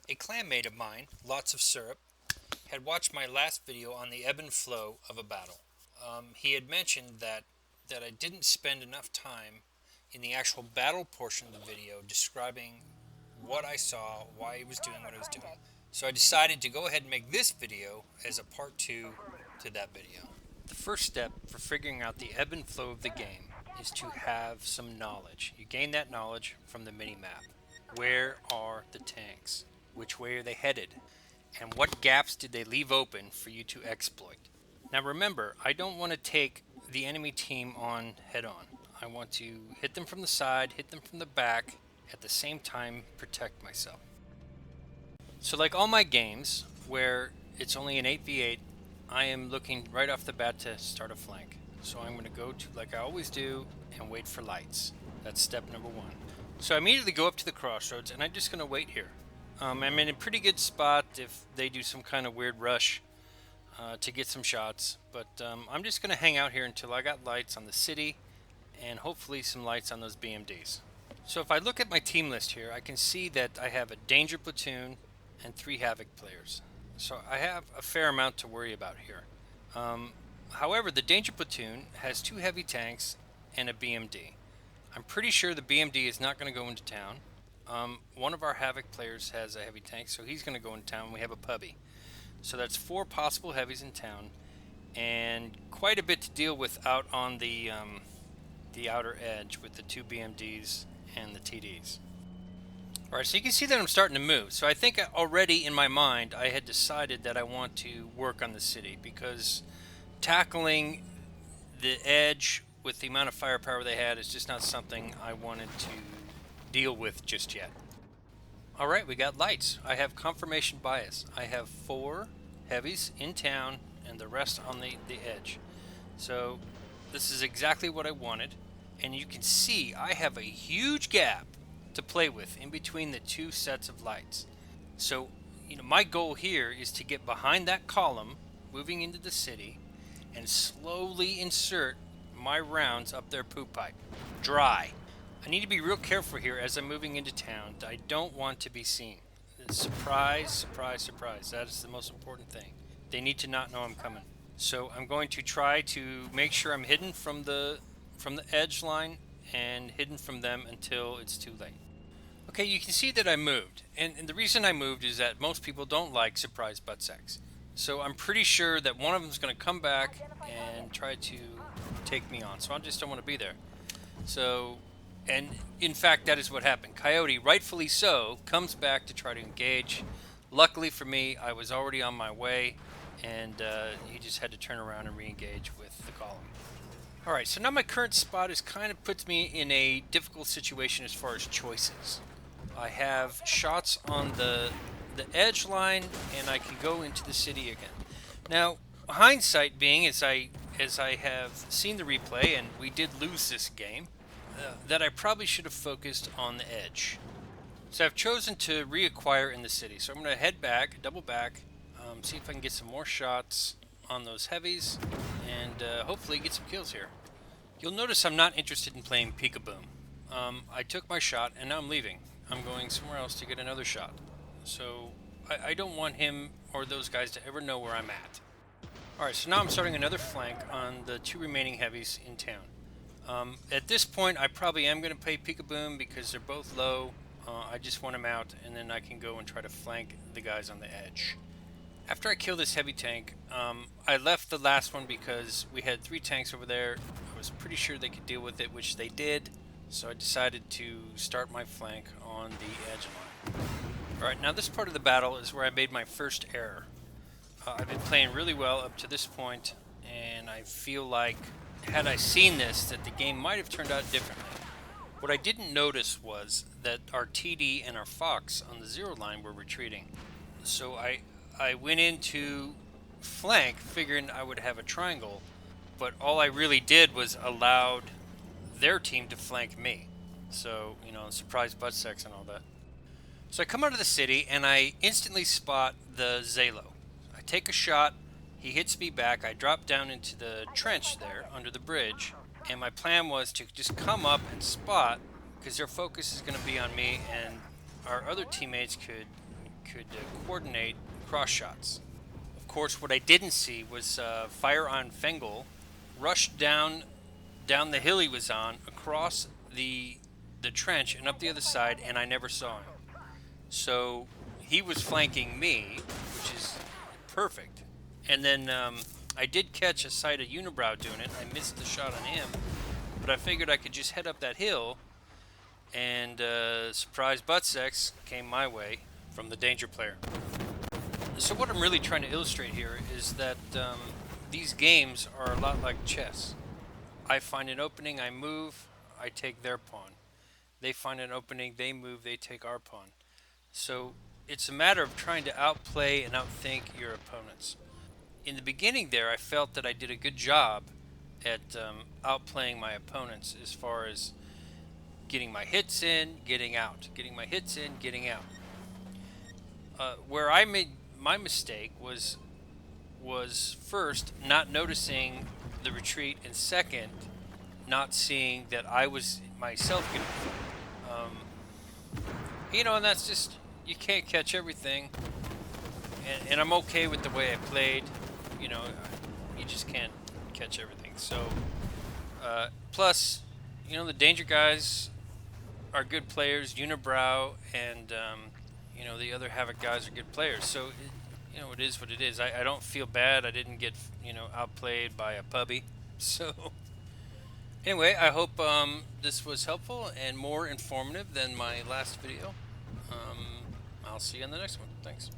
A clanmate of mine, Lots of Syrup, had watched my last video on the ebb and flow of a battle. He had mentioned that I didn't spend enough time in the actual battle portion of the video describing what I saw, why he was doing what I was doing. So I decided to go ahead and make this video as a part 2 to that video. The first step for figuring out the ebb and flow of the game is to have some knowledge. You gain that knowledge from the mini map. Where are the tanks? Which way are they headed? And what gaps did they leave open for you to exploit? Now remember, I don't want to take the enemy team on head on. I want to hit them from the side, hit them from the back, at the same time protect myself. So like all my games where it's only an 8v8, I am looking right off the bat to start a flank. So I'm going to go to, like I always do, and wait for lights. That's step number 1. So I immediately go up to the crossroads and I'm just going to wait here. I'm in a pretty good spot if they do some kind of weird rush to get some shots. But I'm just going to hang out here until I got lights on the city and hopefully some lights on those BMDs. So if I look at my team list here, I can see that I have a Danger Platoon and 3 Havoc players. So I have a fair amount to worry about here. However, the Danger Platoon has 2 heavy tanks and a BMD. I'm pretty sure the BMD is not going to go into town. One of our Havoc players has a heavy tank, so he's going to go into town. We have a Puppy. So that's 4 possible heavies in town, and quite a bit to deal with out on the outer edge with the 2 BMDs and the TDs. Alright, so you can see that I'm starting to move. So I think already in my mind I had decided that I want to work on the city, because tackling the edge with the amount of firepower they had is just not something I wanted to deal with just yet. Alright, we got lights. I have confirmation bias. I have 4 heavies in town and the rest on the edge. So this is exactly what I wanted. And you can see I have a huge gap to play with in between the 2 sets of lights. So, my goal here is to get behind that column, moving into the city, and slowly insert my rounds up their poop pipe. Dry. I need to be real careful here as I'm moving into town. I don't want to be seen. Surprise, surprise, surprise. That is the most important thing. They need to not know I'm coming. So I'm going to try to make sure I'm hidden from the edge line and hidden from them until it's too late. Okay, you can see that I moved. And the reason I moved is that most people don't like surprise butt sex. So I'm pretty sure that one of them is going to come back and try to take me on. So I just don't want to be there. So, and in fact, that is what happened. Coyote, rightfully so, comes back to try to engage. Luckily for me, I was already on my way, and he just had to turn around and re-engage with the column. Alright, so now my current spot is kind of puts me in a difficult situation as far as choices. I have shots on the edge line, and I can go into the city again. Now, hindsight being, as I have seen the replay, and we did lose this game, that I probably should have focused on the edge. So I've chosen to reacquire in the city. So I'm going to head back, double back, see if I can get some more shots on those heavies, and hopefully get some kills here. You'll notice I'm not interested in playing peekaboom. I took my shot and now I'm leaving. I'm going somewhere else to get another shot. So I don't want him or those guys to ever know where I'm at. Alright, so now I'm starting another flank on the 2 remaining heavies in town. At this point I probably am going to play peekaboom because they're both low. I just want them out, and then I can go and try to flank the guys on the edge. After I kill this heavy tank, I left the last one because we had 3 tanks over there. I was pretty sure they could deal with it, which they did. So I decided to start my flank on the edge line. Alright, now this part of the battle is where I made my first error. I've been playing really well up to this point, and I feel like, had I seen this, that the game might have turned out differently. What I didn't notice was that our TD and our Fox on the 0 line were retreating. So I went into flank figuring I would have a triangle, but all I really did was allowed their team to flank me. So, surprise butt sex and all that. So I come out of the city and I instantly spot the Zalo. I take a shot, he hits me back, I drop down into the trench there under the bridge, and my plan was to just come up and spot, because their focus is going to be on me, and our other teammates could could coordinate cross shots. Of course, what I didn't see was Fire on Fengel rush down the hill he was on, across the trench and up the other side, and I never saw him. So he was flanking me, which is perfect. And then I did catch a sight of Unibrow doing it. I missed the shot on him, but I figured I could just head up that hill, and surprise butt sex came my way from the danger player. So what I'm really trying to illustrate here is that these games are a lot like chess. I find an opening, I move, I take their pawn. They find an opening, they move, they take our pawn. So it's a matter of trying to outplay and outthink your opponents. In the beginning there, I felt that I did a good job at outplaying my opponents as far as getting my hits in, getting out, getting my hits in, getting out. Where I made my mistake was first not noticing the retreat, and second, not seeing that I was myself getting and that's just, you can't catch everything, and I'm okay with the way I played. You just can't catch everything. So plus, the danger guys are good players. Unibrow and the other Havoc guys are good players. So it is what it is. I don't feel bad. I didn't get outplayed by a puppy. So anyway, I hope this was helpful and more informative than my last video. I'll see you in the next one. Thanks.